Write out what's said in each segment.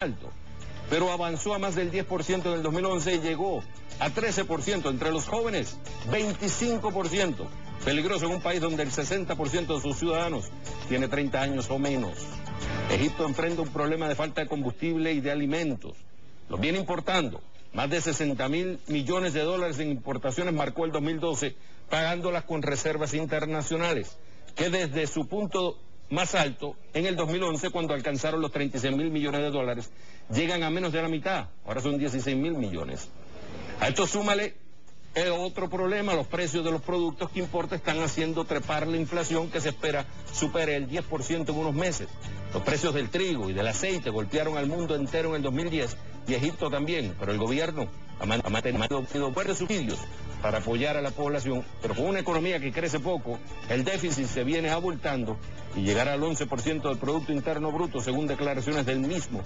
alto, pero avanzó a más del 10% en el 2011 y llegó a 13%, entre los jóvenes 25%. Peligroso en un país donde el 60% de sus ciudadanos tiene 30 años o menos. Egipto enfrenta un problema de falta de combustible y de alimentos. Los viene importando. Más de 60.000 millones de dólares en importaciones marcó el 2012, pagándolas con reservas internacionales, que desde su punto más alto, en el 2011, cuando alcanzaron los 36.000 millones de dólares, llegan a menos de la mitad, ahora son 16.000 millones. A esto súmale otro problema, los precios de los productos que importa están haciendo trepar la inflación que se espera supere el 10% en unos meses. Los precios del trigo y del aceite golpearon al mundo entero en el 2010 y Egipto también, pero el gobierno ha mantenido fuertes subsidios para apoyar a la población, pero con una economía que crece poco, el déficit se viene abultando y llegará al 11% del Producto Interno Bruto, según declaraciones del mismo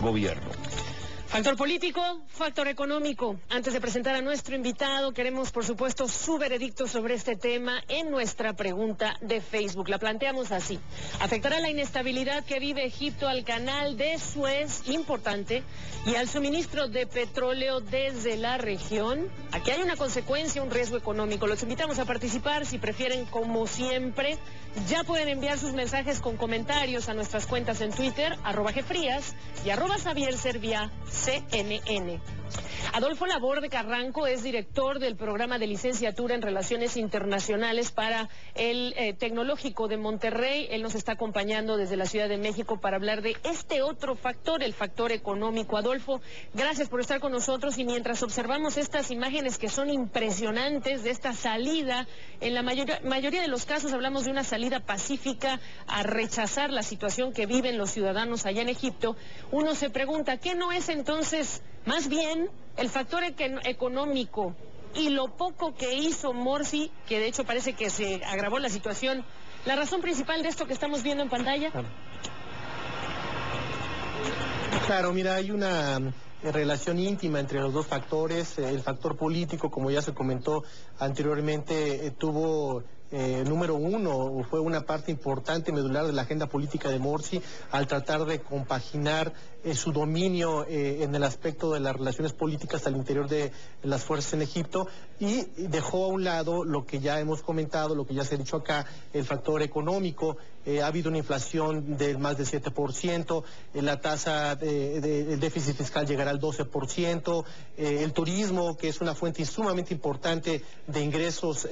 gobierno. Factor político, factor económico. Antes de presentar a nuestro invitado, queremos, por supuesto, su veredicto sobre este tema en nuestra pregunta de Facebook. La planteamos así. ¿Afectará la inestabilidad que vive Egipto al canal de Suez, importante, y al suministro de petróleo desde la región? Aquí hay una consecuencia, un riesgo económico. Los invitamos a participar. Si prefieren, como siempre, ya pueden enviar sus mensajes con comentarios a nuestras cuentas en Twitter, @Gfrías y @XavierServia CNN. Adolfo Laborde Carranco es director del programa de licenciatura en Relaciones Internacionales para el Tecnológico de Monterrey. Él nos está acompañando desde la Ciudad de México para hablar de este otro factor, el factor económico. Adolfo, gracias por estar con nosotros, y mientras observamos estas imágenes que son impresionantes de esta salida, en la mayoría de los casos hablamos de una salida pacífica a rechazar la situación que viven los ciudadanos allá en Egipto, uno se pregunta, ¿qué no es entonces más bien el factor económico y lo poco que hizo Morsi, que de hecho parece que se agravó la situación, la razón principal de esto que estamos viendo en pantalla? Claro, mira, hay una relación íntima entre los dos factores. El factor político, como ya se comentó anteriormente, tuvo número uno, fue una parte importante, medular de la agenda política de Morsi al tratar de compaginar su dominio en el aspecto de las relaciones políticas al interior de las fuerzas en Egipto, y dejó a un lado lo que ya hemos comentado, lo que ya se ha dicho acá, el factor económico. Ha habido una inflación de más del 7%, la tasa de déficit fiscal llegará al 12%, el turismo, que es una fuente sumamente importante de ingresos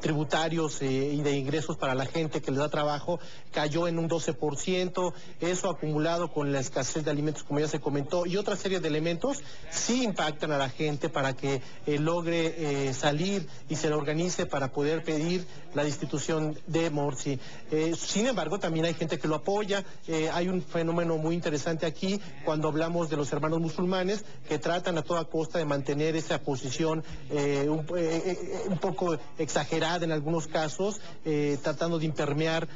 tributarios y de ingresos para la gente que les da trabajo, cayó en un 12%, eso acumulado con la escasez de alimentos, como ya se comentó, y otra serie de elementos, sí impactan a la gente para que logre salir y se le organice para poder pedir la destitución de Morsi. Sin embargo, también hay gente que lo apoya. Hay un fenómeno muy interesante aquí cuando hablamos de los hermanos musulmanes que tratan a toda costa de mantener esa posición un poco exagerada en algunos casos, tratando de impermear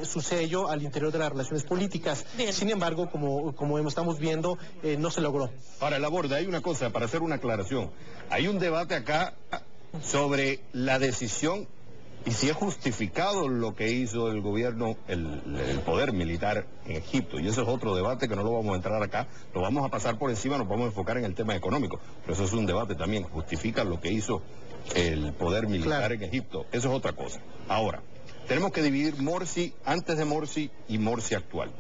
su sello al interior de las relaciones políticas. Bien. Sin embargo, como estamos viendo, no se logró. Ahora, Laborde, hay una cosa para hacer una aclaración. Hay un debate acá sobre la decisión y si es justificado lo que hizo el gobierno, el poder militar en Egipto. Y eso es otro debate que no lo vamos a entrar acá, lo vamos a pasar por encima, nos vamos a enfocar en el tema económico. Pero eso es un debate también, justifica lo que hizo el poder militar en Egipto. Eso es otra cosa. Ahora, tenemos que dividir Morsi antes de Morsi y Morsi actual.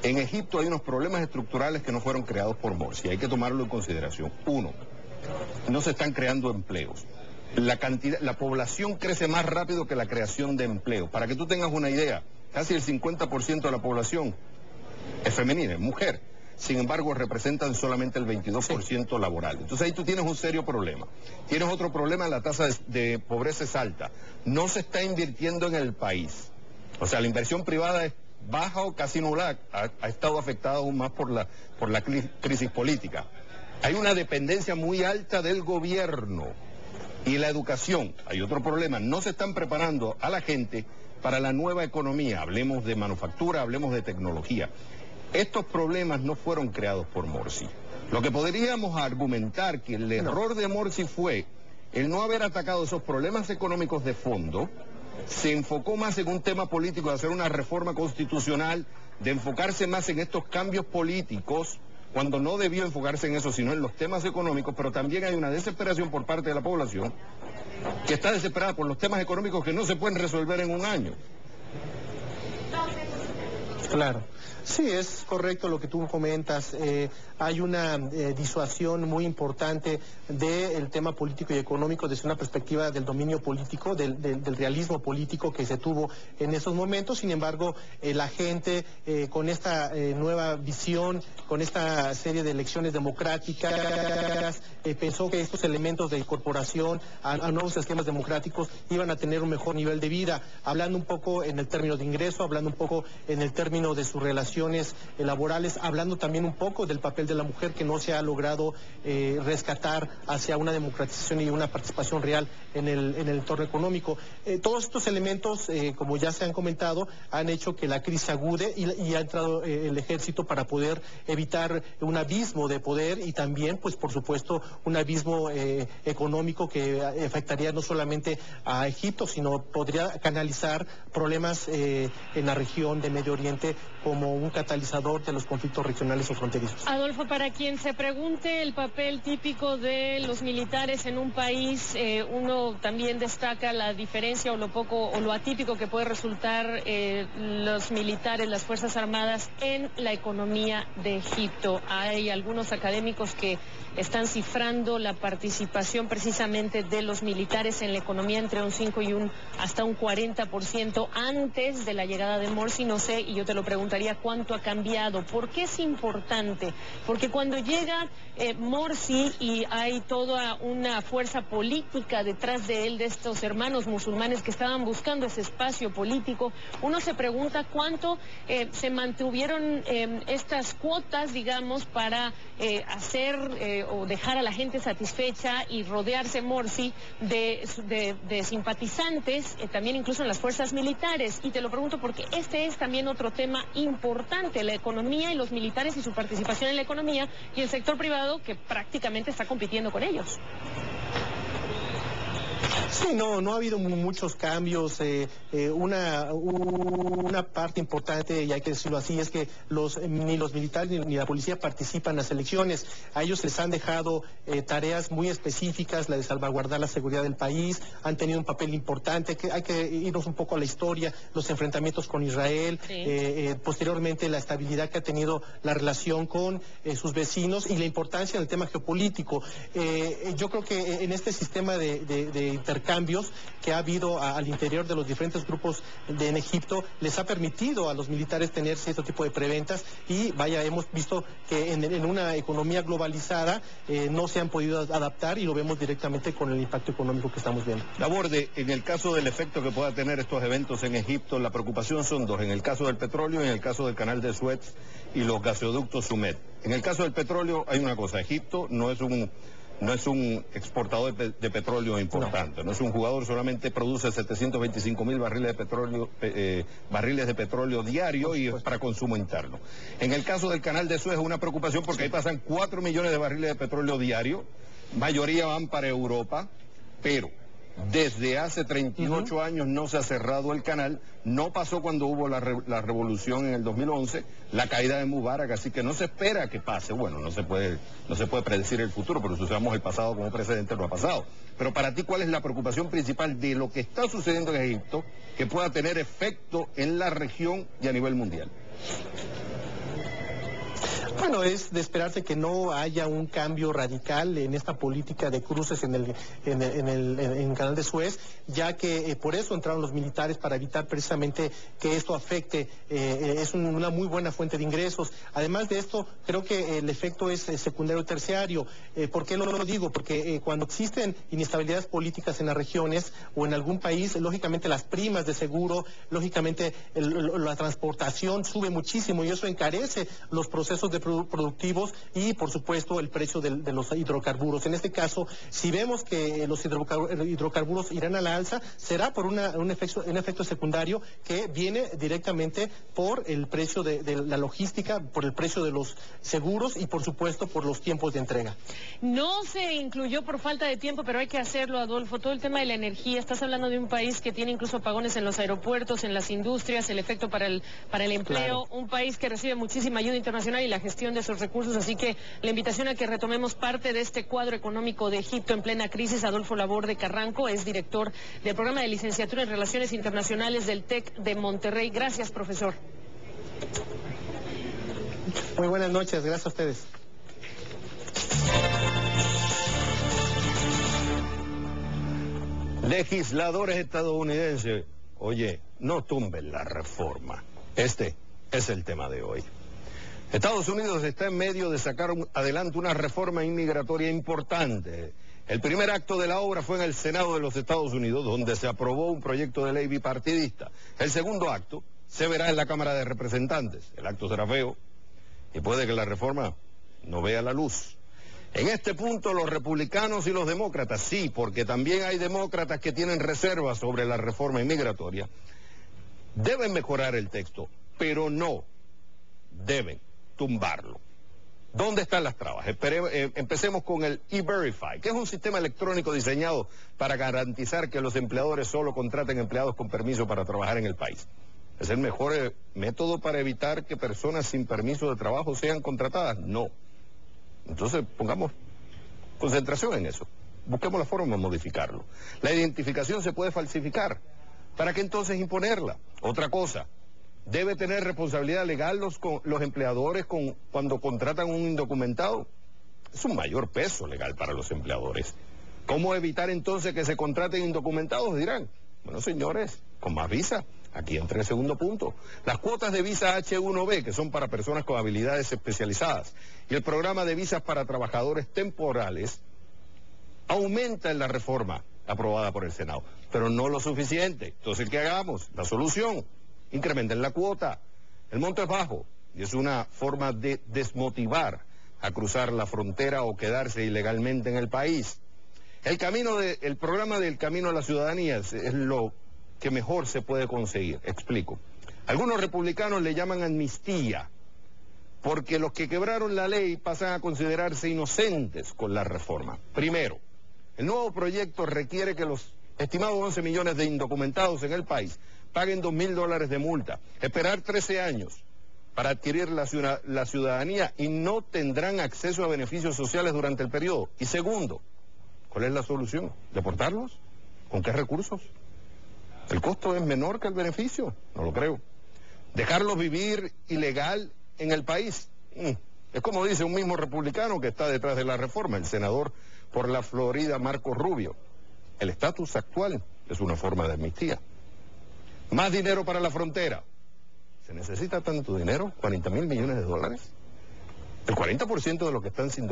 En Egipto hay unos problemas estructurales que no fueron creados por Morsi, hay que tomarlo en consideración. Uno, no se están creando empleos. La población crece más rápido que la creación de empleo. Para que tú tengas una idea, casi el 50% de la población es femenina, es mujer. Sin embargo, representan solamente el 22% laboral. Entonces ahí tú tienes un serio problema. Tienes otro problema, la tasa de pobreza es alta. No se está invirtiendo en el país. O sea, la inversión privada es baja o casi nula, ha estado afectada aún más por la crisis política. Hay una dependencia muy alta del gobierno. Y la educación, hay otro problema, no se están preparando a la gente para la nueva economía, hablemos de manufactura, hablemos de tecnología. Estos problemas no fueron creados por Morsi. Lo que podríamos argumentar que el error de Morsi fue el no haber atacado esos problemas económicos de fondo, se enfocó más en un tema político de hacer una reforma constitucional de enfocarse más en estos cambios políticos, cuando no debió enfocarse en eso, sino en los temas económicos, pero también hay una desesperación por parte de la población que está desesperada por los temas económicos que no se pueden resolver en un año. Claro. Sí, es correcto lo que tú comentas. Hay una disuasión muy importante del tema político y económico desde una perspectiva del dominio político, del realismo político que se tuvo en esos momentos. Sin embargo, la gente con esta nueva visión, con esta serie de elecciones democráticas, pensó que estos elementos de incorporación a nuevos esquemas democráticos iban a tener un mejor nivel de vida, hablando un poco en el término de ingreso, hablando un poco en el término de sus relaciones laborales, hablando también un poco del papel de la mujer que no se ha logrado rescatar hacia una democratización y una participación real en el entorno económico. Todos estos elementos, como ya se han comentado, han hecho que la crisis agude y ha entrado el ejército para poder evitar un abismo de poder y también, pues por supuesto, un abismo económico que afectaría no solamente a Egipto, sino podría canalizar problemas en la región de Medio Oriente como un catalizador de los conflictos regionales o fronterizos. Adolfo, para quien se pregunte el papel típico de los militares en un país, uno también destaca la diferencia o lo poco o lo atípico que puede resultar los militares, las Fuerzas Armadas en la economía de Egipto. Hay algunos académicos que están cifrando la participación precisamente de los militares en la economía entre un 5 y hasta un 40% antes de la llegada de Morsi. No sé, y yo te lo preguntaría, ¿cuánto ha cambiado? ¿Por qué es importante? Porque cuando llega Morsi y hay toda una fuerza política detrás de él, de estos hermanos musulmanes que estaban buscando ese espacio político, uno se pregunta cuánto se mantuvieron estas cuotas, digamos, para hacer o dejar a la gente satisfecha y rodearse Morsi de simpatizantes, también incluso en las fuerzas militares. Y te lo pregunto porque este es también otro tema importante, la economía y los militares y su participación en la economía y el sector privado que prácticamente está compitiendo con ellos. Sí, no ha habido muchos cambios. Una parte importante, y hay que decirlo así, es que ni los militares ni la policía participan en las elecciones. A ellos les han dejado tareas muy específicas, la de salvaguardar la seguridad del país, han tenido un papel importante, que hay que irnos un poco a la historia, los enfrentamientos con Israel, sí. Posteriormente la estabilidad que ha tenido la relación con sus vecinos y la importancia del tema geopolítico. Yo creo que en este sistema de intercambios que ha habido al interior de los diferentes grupos en Egipto, les ha permitido a los militares tener cierto tipo de preventas y hemos visto que en una economía globalizada no se han podido adaptar y lo vemos directamente con el impacto económico que estamos viendo. Laborde, en el caso del efecto que pueda tener estos eventos en Egipto, la preocupación son dos, en el caso del petróleo y en el caso del canal de Suez y los gasoductos Sumet. En el caso del petróleo hay una cosa, Egipto no es un exportador de petróleo importante, no es un jugador, solamente produce 725.000 barriles de petróleo diario y es para consumo interno. En el caso del canal de Suez es una preocupación porque ahí pasan 4 millones de barriles de petróleo diario, mayoría van para Europa, pero desde hace 38 años no se ha cerrado el canal, no pasó cuando hubo la revolución en el 2011, la caída de Mubarak, así que no se espera que pase. Bueno, no se puede predecir el futuro, pero si usamos el pasado como precedente, no ha pasado. Pero para ti, ¿cuál es la preocupación principal de lo que está sucediendo en Egipto que pueda tener efecto en la región y a nivel mundial? Bueno, es de esperarse que no haya un cambio radical en esta política de cruces en el canal de Suez, ya que por eso entraron los militares, para evitar precisamente que esto afecte. Es una muy buena fuente de ingresos. Además de esto, creo que el efecto es secundario y terciario. ¿Por qué lo digo? Porque cuando existen inestabilidades políticas en las regiones o en algún país, lógicamente las primas de seguro, lógicamente la transportación sube muchísimo y eso encarece los procesos de productivos y, por supuesto, el precio de los hidrocarburos. En este caso, si vemos que los hidrocarburos irán a la alza, será por un efecto secundario que viene directamente por el precio de la logística, por el precio de los seguros y, por supuesto, por los tiempos de entrega. No se incluyó por falta de tiempo, pero hay que hacerlo, Adolfo. Todo el tema de la energía. Estás hablando de un país que tiene incluso apagones en los aeropuertos, en las industrias, el efecto para el empleo, claro. Un país que recibe muchísima ayuda internacional y la gestión de esos recursos. Así que la invitación a que retomemos parte de este cuadro económico de Egipto en plena crisis. Adolfo Laborde Carranco es director del programa de licenciatura en Relaciones Internacionales del TEC de Monterrey. Gracias, profesor. Muy buenas noches, gracias a ustedes. Legisladores estadounidenses, oye, no tumben la reforma. Este es el tema de hoy. Estados Unidos está en medio de sacar adelante una reforma inmigratoria importante. El primer acto de la obra fue en el Senado de los Estados Unidos, donde se aprobó un proyecto de ley bipartidista. El segundo acto se verá en la Cámara de Representantes. El acto será feo y puede que la reforma no vea la luz. En este punto los republicanos y los demócratas, sí, porque también hay demócratas que tienen reservas sobre la reforma inmigratoria, deben mejorar el texto, pero no deben tumbarlo. ¿Dónde están las trabas? Empecemos con el E-Verify, que es un sistema electrónico diseñado para garantizar que los empleadores solo contraten empleados con permiso para trabajar en el país. ¿Es el mejor método para evitar que personas sin permiso de trabajo sean contratadas? No. Entonces pongamos concentración en eso. Busquemos la forma de modificarlo. La identificación se puede falsificar. ¿Para qué entonces imponerla? Otra cosa, ¿debe tener responsabilidad legal los empleadores cuando contratan un indocumentado? Es un mayor peso legal para los empleadores. ¿Cómo evitar entonces que se contraten indocumentados? Dirán, bueno, señores, con más visa. Aquí entra el segundo punto. Las cuotas de visa H1B, que son para personas con habilidades especializadas, y el programa de visas para trabajadores temporales, aumenta en la reforma aprobada por el Senado, pero no lo suficiente. Entonces, ¿qué hagamos? La solución, incrementen la cuota. El monto es bajo y es una forma de desmotivar a cruzar la frontera o quedarse ilegalmente en el país. El programa del Camino a la Ciudadanía es lo que mejor se puede conseguir. Explico. Algunos republicanos le llaman amnistía, porque los que quebraron la ley pasan a considerarse inocentes con la reforma. Primero, el nuevo proyecto requiere que los estimados 11 millones de indocumentados en el país paguen $2.000 de multa, esperar 13 años para adquirir la ciudadanía y no tendrán acceso a beneficios sociales durante el periodo. Y segundo, ¿cuál es la solución? ¿Deportarlos? ¿Con qué recursos? ¿El costo es menor que el beneficio? No lo creo. ¿Dejarlos vivir ilegal en el país? Es como dice un mismo republicano que está detrás de la reforma, el senador por la Florida, Marco Rubio. El estatus actual es una forma de amnistía. Más dinero para la frontera. ¿Se necesita tanto dinero? ¿40.000 millones de dólares? El 40% de los que están sin